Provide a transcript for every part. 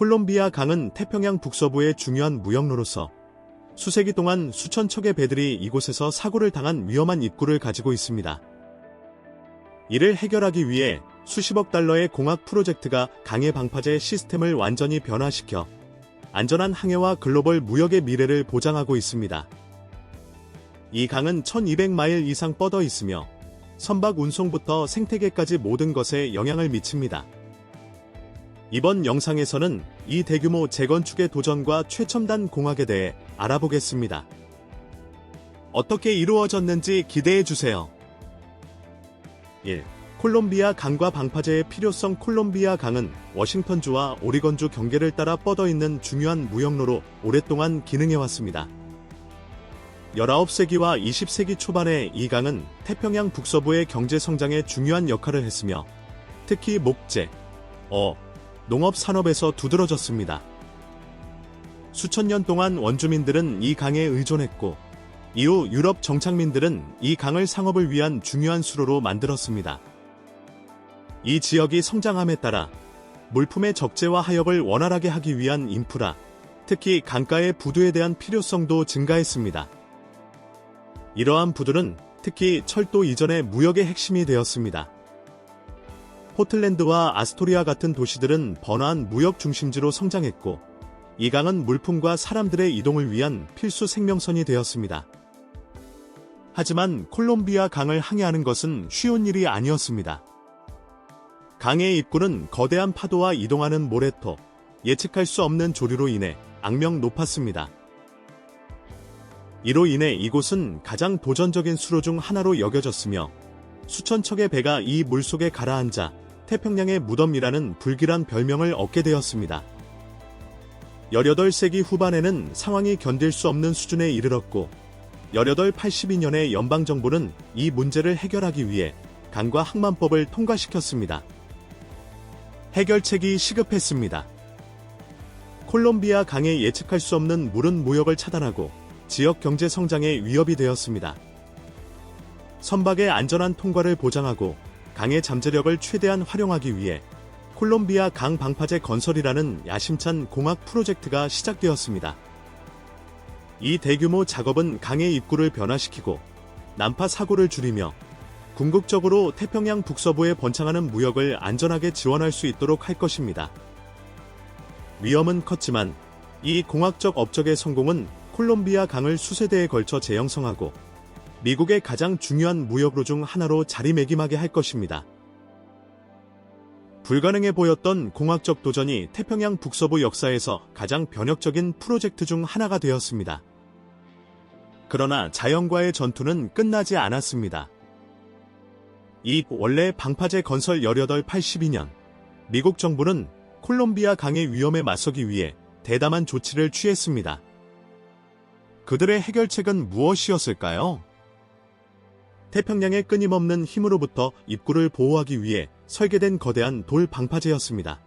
콜롬비아 강은 태평양 북서부의 중요한 무역로로서 수세기 동안 수천 척의 배들이 이곳에서 사고를 당한 위험한 입구를 가지고 있습니다. 이를 해결하기 위해 수십억 달러의 공학 프로젝트가 강의 방파제 시스템을 완전히 변화시켜 안전한 항해와 글로벌 무역의 미래를 보장하고 있습니다. 이 강은 1200마일 이상 뻗어 있으며 선박 운송부터 생태계까지 모든 것에 영향을 미칩니다. 이번 영상에서는 이 대규모 재건축의 도전과 최첨단 공학에 대해 알아보겠습니다. 어떻게 이루어졌는지 기대해주세요. 1. 콜롬비아 강과 방파제의 필요성. 콜롬비아 강은 워싱턴주와 오리건주 경계를 따라 뻗어 있는 중요한 무역로로 오랫동안 기능해왔습니다. 19세기와 20세기 초반에 이 강은 태평양 북서부의 경제 성장에 중요한 역할을 했으며 특히 목재, 농업 산업에서 두드러졌습니다. 수천 년 동안 원주민들은 이 강에 의존했고 이후 유럽 정착민들은 이 강을 상업을 위한 중요한 수로로 만들었습니다. 이 지역이 성장함에 따라 물품의 적재와 하역을 원활하게 하기 위한 인프라, 특히 강가의 부두에 대한 필요성도 증가했습니다. 이러한 부두는 특히 철도 이전의 무역의 핵심이 되었습니다. 포틀랜드와 아스토리아 같은 도시들은 번화한 무역 중심지로 성장했고 이 강은 물품과 사람들의 이동을 위한 필수 생명선이 되었습니다. 하지만 콜롬비아 강을 항해하는 것은 쉬운 일이 아니었습니다. 강의 입구는 거대한 파도와 이동하는 모래토, 예측할 수 없는 조류로 인해 악명 높았습니다. 이로 인해 이곳은 가장 도전적인 수로 중 하나로 여겨졌으며 수천 척의 배가 이 물속에 가라앉아 태평양의 무덤이라는 불길한 별명을 얻게 되었습니다. 18세기 후반에는 상황이 견딜 수 없는 수준에 이르렀고 1882년에 연방정부는 이 문제를 해결하기 위해 강과 항만법을 통과시켰습니다. 해결책이 시급했습니다. 콜롬비아 강에 예측할 수 없는 물은 무역을 차단하고 지역 경제 성장에 위협이 되었습니다. 선박의 안전한 통과를 보장하고 강의 잠재력을 최대한 활용하기 위해 콜롬비아 강 방파제 건설이라는 야심찬 공학 프로젝트가 시작되었습니다. 이 대규모 작업은 강의 입구를 변화시키고 난파 사고를 줄이며 궁극적으로 태평양 북서부에 번창하는 무역을 안전하게 지원할 수 있도록 할 것입니다. 위험은 컸지만 이 공학적 업적의 성공은 콜롬비아 강을 수세대에 걸쳐 재형성하고 미국의 가장 중요한 무역로 중 하나로 자리매김하게 할 것입니다. 불가능해 보였던 공학적 도전이 태평양 북서부 역사에서 가장 변혁적인 프로젝트 중 하나가 되었습니다. 그러나 자연과의 전투는 끝나지 않았습니다. 이 원래 방파제 건설 1882년 미국 정부는 콜롬비아 강의 위험에 맞서기 위해 대담한 조치를 취했습니다. 그들의 해결책은 무엇이었을까요? 태평양의 끊임없는 힘으로부터 입구를 보호하기 위해 설계된 거대한 돌 방파제였습니다.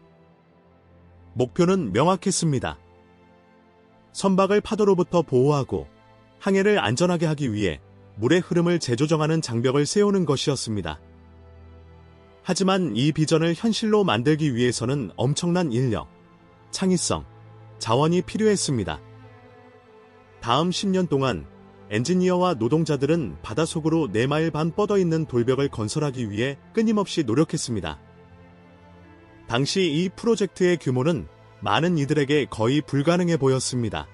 목표는 명확했습니다. 선박을 파도로부터 보호하고 항해를 안전하게 하기 위해 물의 흐름을 재조정하는 장벽을 세우는 것이었습니다. 하지만 이 비전을 현실로 만들기 위해서는 엄청난 인력, 창의성, 자원이 필요했습니다. 다음 10년 동안 엔지니어와 노동자들은 바닷속으로 4마일 반 뻗어 있는 돌벽을 건설하기 위해 끊임없이 노력했습니다. 당시 이 프로젝트의 규모는 많은 이들에게 거의 불가능해 보였습니다.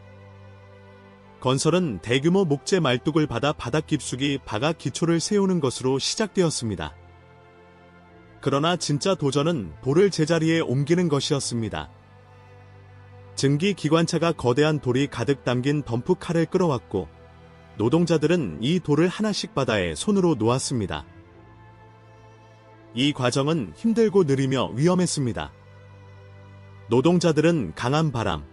건설은 대규모 목재 말뚝을 받아 바닥 깊숙이 박아 기초를 세우는 것으로 시작되었습니다. 그러나 진짜 도전은 돌을 제자리에 옮기는 것이었습니다. 증기 기관차가 거대한 돌이 가득 담긴 덤프카를 끌어왔고 노동자들은 이 돌을 하나씩 바다에 손으로 놓았습니다. 이 과정은 힘들고 느리며 위험했습니다. 노동자들은 강한 바람,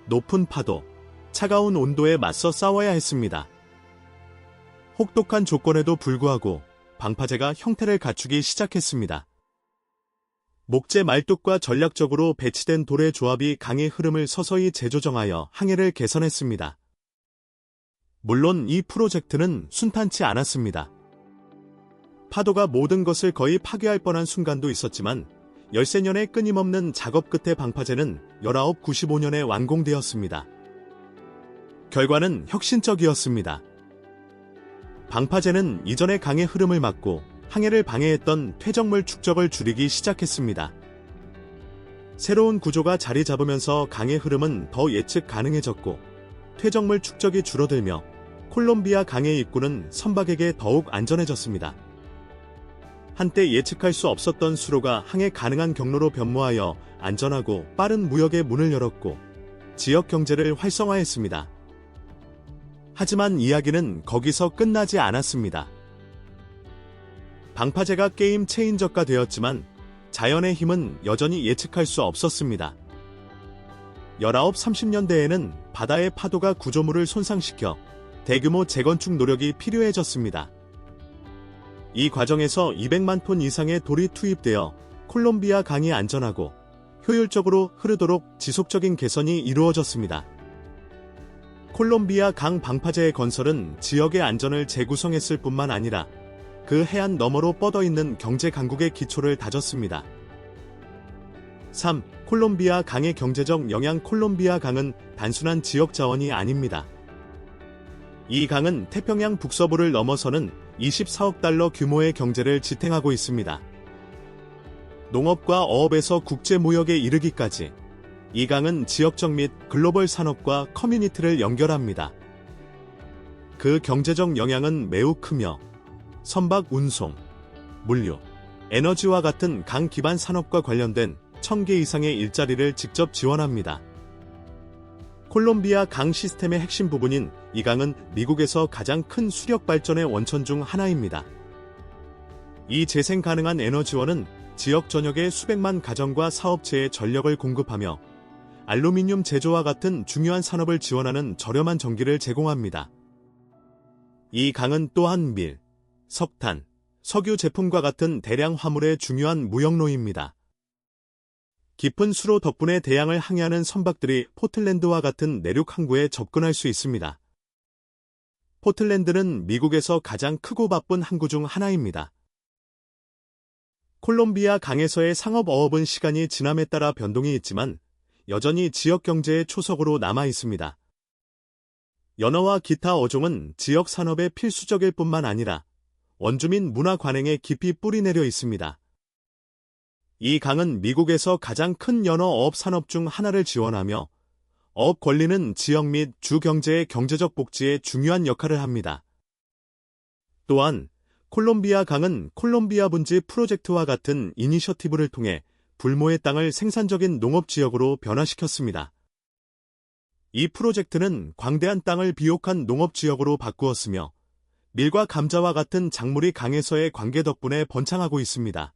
높은 파도, 차가운 온도에 맞서 싸워야 했습니다. 혹독한 조건에도 불구하고 방파제가 형태를 갖추기 시작했습니다. 목재 말뚝과 전략적으로 배치된 돌의 조합이 강의 흐름을 서서히 재조정하여 항해를 개선했습니다. 물론 이 프로젝트는 순탄치 않았습니다. 파도가 모든 것을 거의 파괴할 뻔한 순간도 있었지만 13년의 끊임없는 작업 끝에 방파제는 1995년에 완공되었습니다. 결과는 혁신적이었습니다. 방파제는 이전의 강의 흐름을 막고 항해를 방해했던 퇴적물 축적을 줄이기 시작했습니다. 새로운 구조가 자리 잡으면서 강의 흐름은 더 예측 가능해졌고 퇴적물 축적이 줄어들며 콜롬비아 강의 입구는 선박에게 더욱 안전해졌습니다. 한때 예측할 수 없었던 수로가 항해 가능한 경로로 변모하여 안전하고 빠른 무역의 문을 열었고 지역 경제를 활성화했습니다. 하지만 이야기는 거기서 끝나지 않았습니다. 방파제가 게임 체인저가 되었지만 자연의 힘은 여전히 예측할 수 없었습니다. 1930년대에는 바다의 파도가 구조물을 손상시켜 대규모 재건축 노력이 필요해졌습니다. 이 과정에서 200만 톤 이상의 돌이 투입되어 콜롬비아 강이 안전하고 효율적으로 흐르도록 지속적인 개선이 이루어졌습니다. 콜롬비아 강 방파제의 건설은 지역의 안전을 재구성했을 뿐만 아니라 그 해안 너머로 뻗어있는 경제 강국의 기초를 다졌습니다. 3. 콜롬비아 강의 경제적 영향. 콜롬비아 강은 단순한 지역 자원이 아닙니다. 이 강은 태평양 북서부를 넘어서는 24억 달러 규모의 경제를 지탱하고 있습니다. 농업과 어업에서 국제 무역에 이르기까지 이 강은 지역적 및 글로벌 산업과 커뮤니티를 연결합니다. 그 경제적 영향은 매우 크며 선박 운송, 물류, 에너지와 같은 강 기반 산업과 관련된 1000개 이상의 일자리를 직접 지원합니다. 콜롬비아 강 시스템의 핵심 부분인 이 강은 미국에서 가장 큰 수력 발전의 원천 중 하나입니다. 이 재생 가능한 에너지원은 지역 전역의 수백만 가정과 사업체에 전력을 공급하며 알루미늄 제조와 같은 중요한 산업을 지원하는 저렴한 전기를 제공합니다. 이 강은 또한 밀, 석탄, 석유 제품과 같은 대량 화물의 중요한 무역로입니다. 깊은 수로 덕분에 대양을 항해하는 선박들이 포틀랜드와 같은 내륙 항구에 접근할 수 있습니다. 포틀랜드는 미국에서 가장 크고 바쁜 항구 중 하나입니다. 콜롬비아 강에서의 상업 어업은 시간이 지남에 따라 변동이 있지만 여전히 지역 경제의 초석으로 남아 있습니다. 연어와 기타 어종은 지역 산업의 필수적일 뿐만 아니라 원주민 문화 관행에 깊이 뿌리내려 있습니다. 이 강은 미국에서 가장 큰 연어 어업 산업 중 하나를 지원하며 어업 권리는 지역 및 주 경제의 경제적 복지에 중요한 역할을 합니다. 또한 콜롬비아 강은 콜롬비아 분지 프로젝트와 같은 이니셔티브를 통해 불모의 땅을 생산적인 농업지역으로 변화시켰습니다. 이 프로젝트는 광대한 땅을 비옥한 농업지역으로 바꾸었으며 밀과 감자와 같은 작물이 강에서의 관계 덕분에 번창하고 있습니다.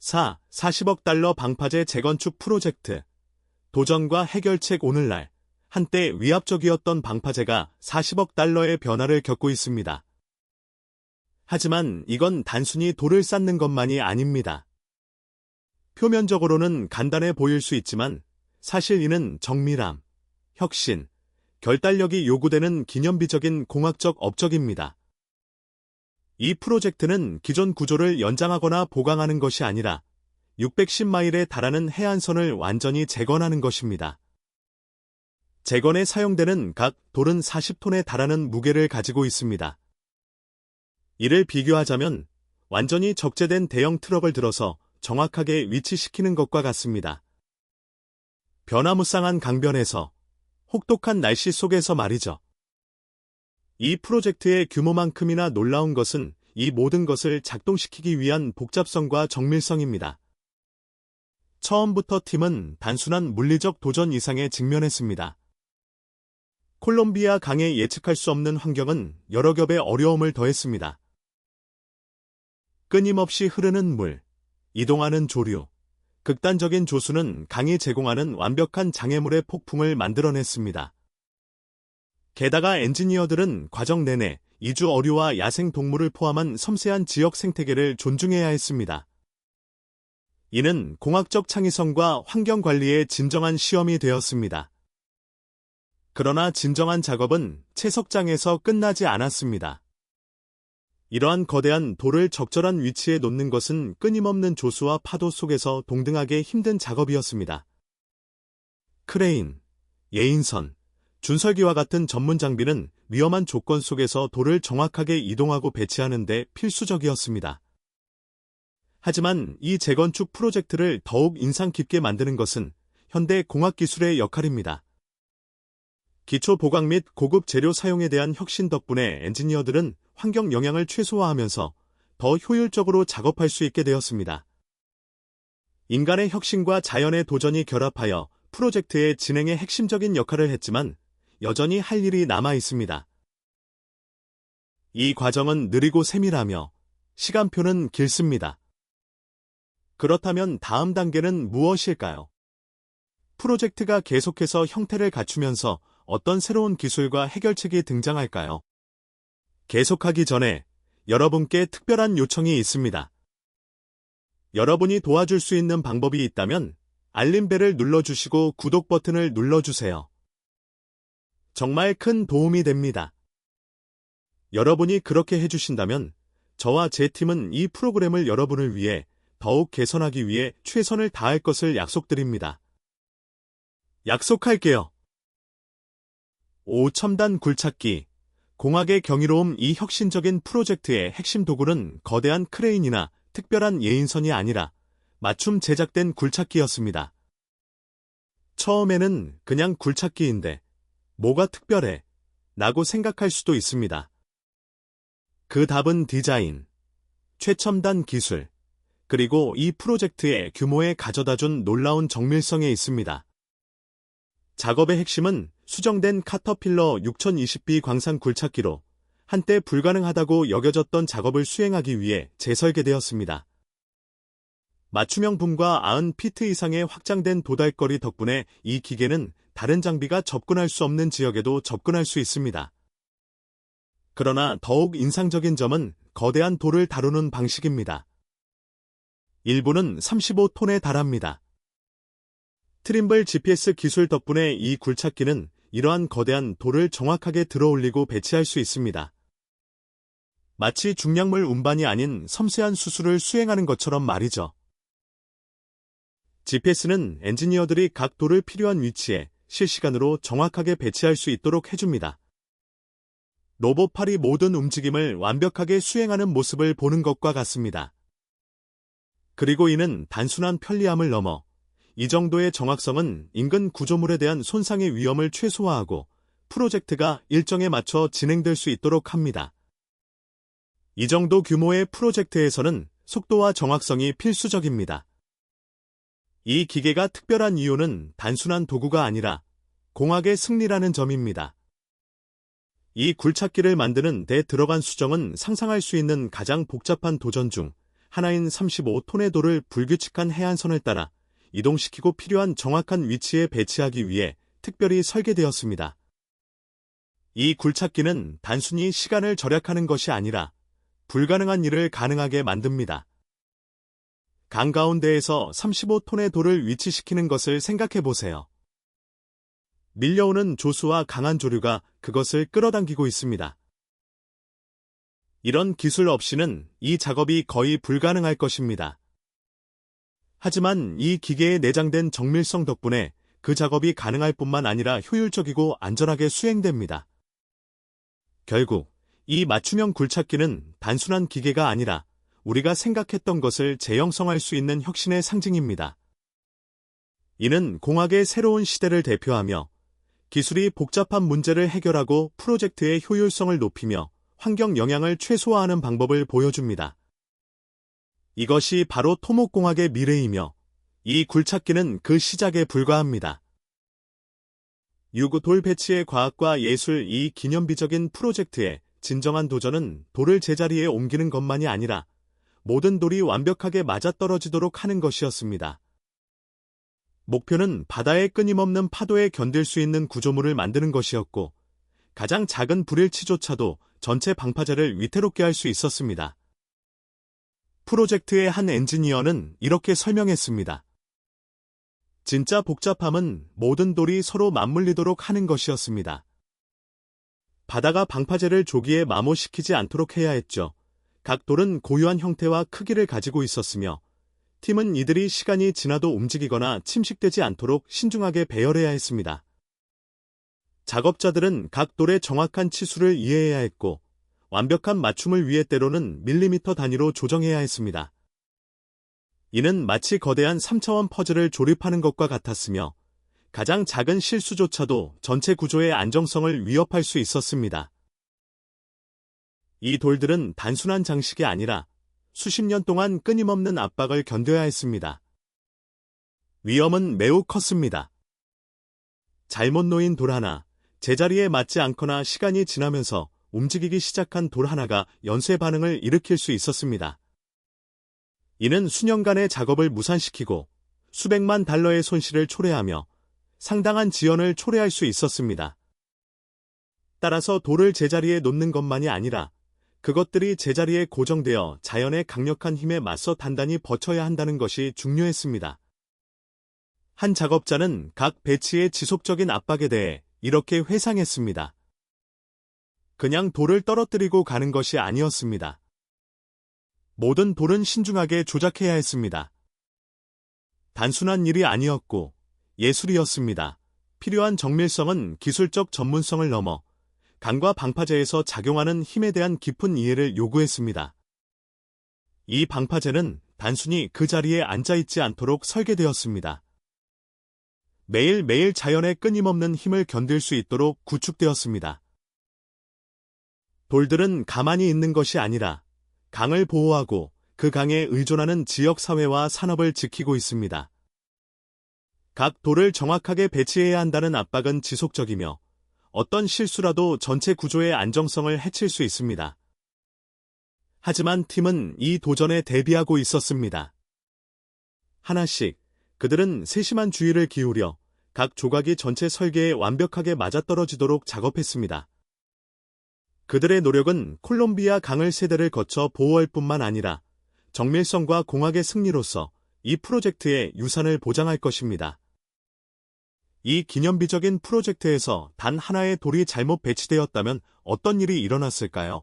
4. 40억 달러 방파제 재건축 프로젝트. 도전과 해결책. 오늘날 한때 위압적이었던 방파제가 40억 달러의 변화를 겪고 있습니다. 하지만 이건 단순히 돌을 쌓는 것만이 아닙니다. 표면적으로는 간단해 보일 수 있지만 사실 이는 정밀함, 혁신, 결단력이 요구되는 기념비적인 공학적 업적입니다. 이 프로젝트는 기존 구조를 연장하거나 보강하는 것이 아니라 610마일에 달하는 해안선을 완전히 재건하는 것입니다. 재건에 사용되는 각 돌은 40톤에 달하는 무게를 가지고 있습니다. 이를 비교하자면 완전히 적재된 대형 트럭을 들어서 정확하게 위치시키는 것과 같습니다. 변화무쌍한 강변에서 혹독한 날씨 속에서 말이죠. 이 프로젝트의 규모만큼이나 놀라운 것은 이 모든 것을 작동시키기 위한 복잡성과 정밀성입니다. 처음부터 팀은 단순한 물리적 도전 이상에 직면했습니다. 콜롬비아 강에 예측할 수 없는 환경은 여러 겹의 어려움을 더했습니다. 끊임없이 흐르는 물, 이동하는 조류, 극단적인 조수는 강이 제공하는 완벽한 장애물의 폭풍을 만들어냈습니다. 게다가 엔지니어들은 과정 내내 이주 어류와 야생 동물을 포함한 섬세한 지역 생태계를 존중해야 했습니다. 이는 공학적 창의성과 환경 관리의 진정한 시험이 되었습니다. 그러나 진정한 작업은 채석장에서 끝나지 않았습니다. 이러한 거대한 돌을 적절한 위치에 놓는 것은 끊임없는 조수와 파도 속에서 동등하게 힘든 작업이었습니다. 크레인, 예인선, 준설기와 같은 전문 장비는 위험한 조건 속에서 돌을 정확하게 이동하고 배치하는 데 필수적이었습니다. 하지만 이 재건축 프로젝트를 더욱 인상 깊게 만드는 것은 현대 공학기술의 역할입니다. 기초 보강 및 고급 재료 사용에 대한 혁신 덕분에 엔지니어들은 환경 영향을 최소화하면서 더 효율적으로 작업할 수 있게 되었습니다. 인간의 혁신과 자연의 도전이 결합하여 프로젝트의 진행에 핵심적인 역할을 했지만 여전히 할 일이 남아 있습니다. 이 과정은 느리고 세밀하며 시간표는 길습니다. 그렇다면 다음 단계는 무엇일까요? 프로젝트가 계속해서 형태를 갖추면서 어떤 새로운 기술과 해결책이 등장할까요? 계속하기 전에 여러분께 특별한 요청이 있습니다. 여러분이 도와줄 수 있는 방법이 있다면 알림벨을 눌러주시고 구독 버튼을 눌러주세요. 정말 큰 도움이 됩니다. 여러분이 그렇게 해주신다면 저와 제 팀은 이 프로그램을 여러분을 위해 더욱 개선하기 위해 최선을 다할 것을 약속드립니다. 약속할게요. 5. 첨단 굴착기. 공학의 경이로움. 이 혁신적인 프로젝트의 핵심 도구는 거대한 크레인이나 특별한 예인선이 아니라 맞춤 제작된 굴착기였습니다. 처음에는 그냥 굴착기인데 뭐가 특별해? 라고 생각할 수도 있습니다. 그 답은 디자인, 최첨단 기술, 그리고 이 프로젝트의 규모에 가져다준 놀라운 정밀성에 있습니다. 작업의 핵심은 수정된 카터필러 6020B 광산 굴착기로 한때 불가능하다고 여겨졌던 작업을 수행하기 위해 재설계되었습니다. 맞춤형 붐과 90피트 이상의 확장된 도달거리 덕분에 이 기계는 다른 장비가 접근할 수 없는 지역에도 접근할 수 있습니다. 그러나 더욱 인상적인 점은 거대한 돌을 다루는 방식입니다. 일부는 35톤에 달합니다. 트림블 GPS 기술 덕분에 이 굴착기는 이러한 거대한 돌을 정확하게 들어올리고 배치할 수 있습니다. 마치 중량물 운반이 아닌 섬세한 수술을 수행하는 것처럼 말이죠. GPS는 엔지니어들이 각 돌을 필요한 위치에 실시간으로 정확하게 배치할 수 있도록 해줍니다. 로봇팔이 모든 움직임을 완벽하게 수행하는 모습을 보는 것과 같습니다. 그리고 이는 단순한 편리함을 넘어 이 정도의 정확성은 인근 구조물에 대한 손상의 위험을 최소화하고 프로젝트가 일정에 맞춰 진행될 수 있도록 합니다. 이 정도 규모의 프로젝트에서는 속도와 정확성이 필수적입니다. 이 기계가 특별한 이유는 단순한 도구가 아니라 공학의 승리라는 점입니다. 이 굴착기를 만드는 데 들어간 수정은 상상할 수 있는 가장 복잡한 도전 중 하나인 35톤의 돌을 불규칙한 해안선을 따라 이동시키고 필요한 정확한 위치에 배치하기 위해 특별히 설계되었습니다. 이 굴착기는 단순히 시간을 절약하는 것이 아니라 불가능한 일을 가능하게 만듭니다. 강 가운데에서 35톤의 돌을 위치시키는 것을 생각해 보세요. 밀려오는 조수와 강한 조류가 그것을 끌어당기고 있습니다. 이런 기술 없이는 이 작업이 거의 불가능할 것입니다. 하지만 이 기계에 내장된 정밀성 덕분에 그 작업이 가능할 뿐만 아니라 효율적이고 안전하게 수행됩니다. 결국 이 맞춤형 굴착기는 단순한 기계가 아니라 우리가 생각했던 것을 재형성할 수 있는 혁신의 상징입니다. 이는 공학의 새로운 시대를 대표하며 기술이 복잡한 문제를 해결하고 프로젝트의 효율성을 높이며 환경 영향을 최소화하는 방법을 보여줍니다. 이것이 바로 토목공학의 미래이며 이 굴착기는 그 시작에 불과합니다. 유구 돌 배치의 과학과 예술. 이 기념비적인 프로젝트의 진정한 도전은 돌을 제자리에 옮기는 것만이 아니라 모든 돌이 완벽하게 맞아떨어지도록 하는 것이었습니다. 목표는 바다의 끊임없는 파도에 견딜 수 있는 구조물을 만드는 것이었고 가장 작은 불일치조차도 전체 방파제를 위태롭게 할 수 있었습니다. 프로젝트의 한 엔지니어는 이렇게 설명했습니다. 진짜 복잡함은 모든 돌이 서로 맞물리도록 하는 것이었습니다. 바다가 방파제를 조기에 마모시키지 않도록 해야 했죠. 각 돌은 고유한 형태와 크기를 가지고 있었으며 팀은 이들이 시간이 지나도 움직이거나 침식되지 않도록 신중하게 배열해야 했습니다. 작업자들은 각 돌의 정확한 치수를 이해해야 했고 완벽한 맞춤을 위해 때로는 밀리미터 단위로 조정해야 했습니다. 이는 마치 거대한 3차원 퍼즐을 조립하는 것과 같았으며 가장 작은 실수조차도 전체 구조의 안정성을 위협할 수 있었습니다. 이 돌들은 단순한 장식이 아니라 수십 년 동안 끊임없는 압박을 견뎌야 했습니다. 위험은 매우 컸습니다. 잘못 놓인 돌 하나, 제자리에 맞지 않거나 시간이 지나면서 움직이기 시작한 돌 하나가 연쇄 반응을 일으킬 수 있었습니다. 이는 수년간의 작업을 무산시키고 수백만 달러의 손실을 초래하며 상당한 지연을 초래할 수 있었습니다. 따라서 돌을 제자리에 놓는 것만이 아니라 그것들이 제자리에 고정되어 자연의 강력한 힘에 맞서 단단히 버텨야 한다는 것이 중요했습니다. 한 작업자는 각 배치의 지속적인 압박에 대해 이렇게 회상했습니다. 그냥 돌을 떨어뜨리고 가는 것이 아니었습니다. 모든 돌은 신중하게 조작해야 했습니다. 단순한 일이 아니었고 예술이었습니다. 필요한 정밀성은 기술적 전문성을 넘어 강과 방파제에서 작용하는 힘에 대한 깊은 이해를 요구했습니다. 이 방파제는 단순히 그 자리에 앉아있지 않도록 설계되었습니다. 매일매일 자연의 끊임없는 힘을 견딜 수 있도록 구축되었습니다. 돌들은 가만히 있는 것이 아니라 강을 보호하고 그 강에 의존하는 지역사회와 산업을 지키고 있습니다. 각 돌을 정확하게 배치해야 한다는 압박은 지속적이며 어떤 실수라도 전체 구조의 안정성을 해칠 수 있습니다. 하지만 팀은 이 도전에 대비하고 있었습니다. 하나씩 그들은 세심한 주의를 기울여 각 조각이 전체 설계에 완벽하게 맞아떨어지도록 작업했습니다. 그들의 노력은 콜롬비아 강을 세대를 거쳐 보호할 뿐만 아니라 정밀성과 공학의 승리로서 이 프로젝트의 유산을 보장할 것입니다. 이 기념비적인 프로젝트에서 단 하나의 돌이 잘못 배치되었다면 어떤 일이 일어났을까요?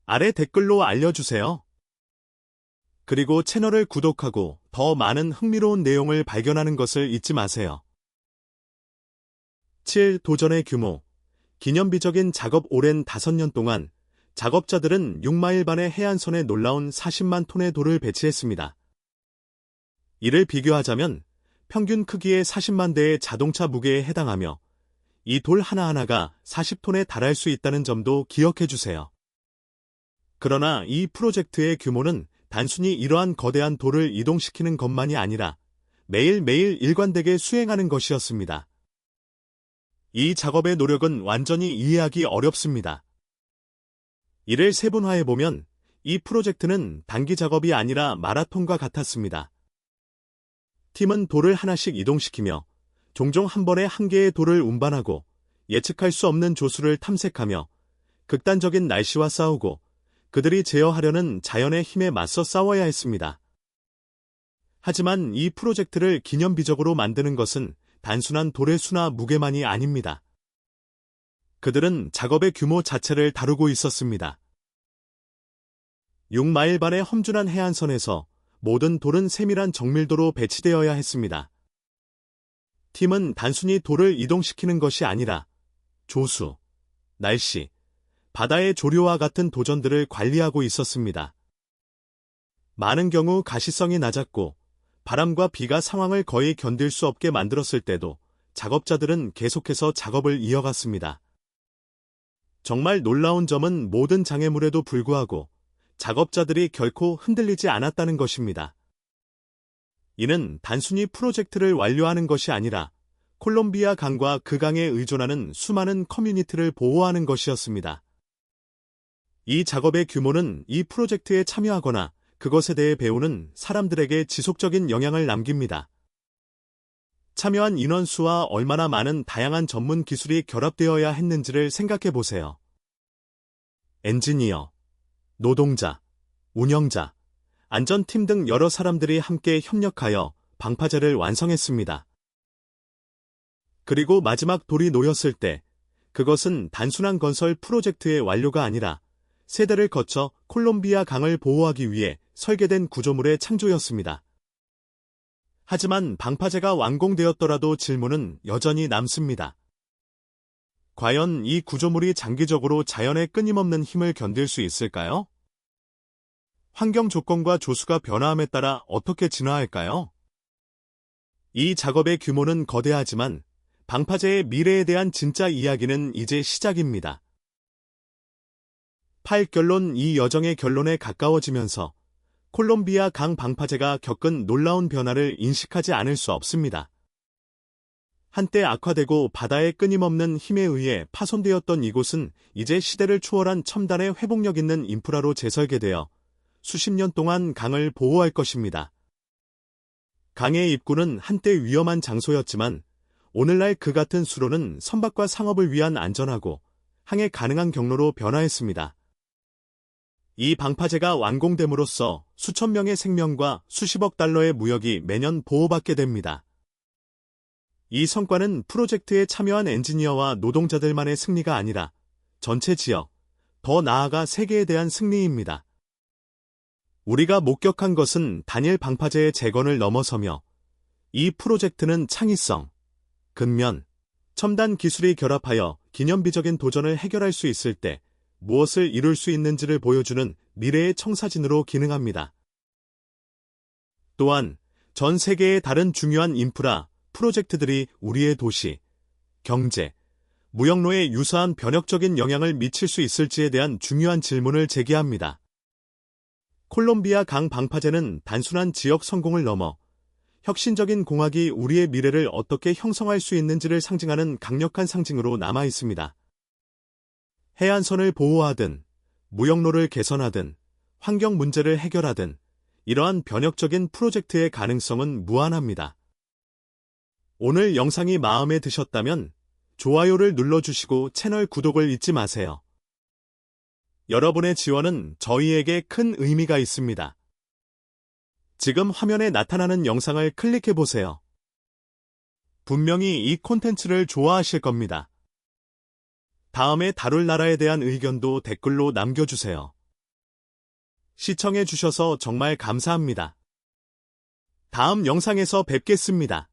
아래 댓글로 알려주세요. 그리고 채널을 구독하고 더 많은 흥미로운 내용을 발견하는 것을 잊지 마세요. 7. 도전의 규모. 기념비적인 작업. 오랜 5년 동안 작업자들은 6마일 반의 해안선에 놀라운 40만 톤의 돌을 배치했습니다. 이를 비교하자면 평균 크기의 40만 대의 자동차 무게에 해당하며 이 돌 하나하나가 40톤에 달할 수 있다는 점도 기억해 주세요. 그러나 이 프로젝트의 규모는 단순히 이러한 거대한 돌을 이동시키는 것만이 아니라 매일매일 일관되게 수행하는 것이었습니다. 이 작업의 노력은 완전히 이해하기 어렵습니다. 이를 세분화해보면 이 프로젝트는 단기 작업이 아니라 마라톤과 같았습니다. 팀은 돌을 하나씩 이동시키며 종종 한 번에 한 개의 돌을 운반하고 예측할 수 없는 조수를 탐색하며 극단적인 날씨와 싸우고 그들이 제어하려는 자연의 힘에 맞서 싸워야 했습니다. 하지만 이 프로젝트를 기념비적으로 만드는 것은 단순한 돌의 수나 무게만이 아닙니다. 그들은 작업의 규모 자체를 다루고 있었습니다. 6마일 반의 험준한 해안선에서 모든 돌은 세밀한 정밀도로 배치되어야 했습니다. 팀은 단순히 돌을 이동시키는 것이 아니라 조수, 날씨, 바다의 조류와 같은 도전들을 관리하고 있었습니다. 많은 경우 가시성이 낮았고 바람과 비가 상황을 거의 견딜 수 없게 만들었을 때도 작업자들은 계속해서 작업을 이어갔습니다. 정말 놀라운 점은 모든 장애물에도 불구하고 작업자들이 결코 흔들리지 않았다는 것입니다. 이는 단순히 프로젝트를 완료하는 것이 아니라 콜롬비아 강과 그 강에 의존하는 수많은 커뮤니티를 보호하는 것이었습니다. 이 작업의 규모는 이 프로젝트에 참여하거나 그것에 대해 배우는 사람들에게 지속적인 영향을 남깁니다. 참여한 인원수와 얼마나 많은 다양한 전문 기술이 결합되어야 했는지를 생각해 보세요. 엔지니어, 노동자, 운영자, 안전팀 등 여러 사람들이 함께 협력하여 방파제를 완성했습니다. 그리고 마지막 돌이 놓였을 때 그것은 단순한 건설 프로젝트의 완료가 아니라 세대를 거쳐 콜롬비아 강을 보호하기 위해 설계된 구조물의 창조였습니다. 하지만 방파제가 완공되었더라도 질문은 여전히 남습니다. 과연 이 구조물이 장기적으로 자연의 끊임없는 힘을 견딜 수 있을까요? 환경 조건과 조수가 변화함에 따라 어떻게 진화할까요? 이 작업의 규모는 거대하지만 방파제의 미래에 대한 진짜 이야기는 이제 시작입니다. 8결론. 이 여정의 결론에 가까워지면서 콜롬비아 강 방파제가 겪은 놀라운 변화를 인식하지 않을 수 없습니다. 한때 악화되고 바다의 끊임없는 힘에 의해 파손되었던 이곳은 이제 시대를 초월한 첨단의 회복력 있는 인프라로 재설계되어 수십 년 동안 강을 보호할 것입니다. 강의 입구는 한때 위험한 장소였지만 오늘날 그 같은 수로는 선박과 상업을 위한 안전하고 항해 가능한 경로로 변화했습니다. 이 방파제가 완공됨으로써 수천 명의 생명과 수십억 달러의 무역이 매년 보호받게 됩니다. 이 성과는 프로젝트에 참여한 엔지니어와 노동자들만의 승리가 아니라 전체 지역, 더 나아가 세계에 대한 승리입니다. 우리가 목격한 것은 단일 방파제의 재건을 넘어서며 이 프로젝트는 창의성, 근면, 첨단 기술이 결합하여 기념비적인 도전을 해결할 수 있을 때 무엇을 이룰 수 있는지를 보여주는 미래의 청사진으로 기능합니다. 또한 전 세계의 다른 중요한 인프라, 프로젝트들이 우리의 도시, 경제, 무역로에 유사한 변혁적인 영향을 미칠 수 있을지에 대한 중요한 질문을 제기합니다. 콜롬비아 강 방파제는 단순한 지역 성공을 넘어 혁신적인 공학이 우리의 미래를 어떻게 형성할 수 있는지를 상징하는 강력한 상징으로 남아 있습니다. 해안선을 보호하든, 무역로를 개선하든, 환경 문제를 해결하든, 이러한 변혁적인 프로젝트의 가능성은 무한합니다. 오늘 영상이 마음에 드셨다면 좋아요를 눌러주시고 채널 구독을 잊지 마세요. 여러분의 지원은 저희에게 큰 의미가 있습니다. 지금 화면에 나타나는 영상을 클릭해보세요. 분명히 이 콘텐츠를 좋아하실 겁니다. 다음에 다룰 나라에 대한 의견도 댓글로 남겨주세요. 시청해주셔서 정말 감사합니다. 다음 영상에서 뵙겠습니다.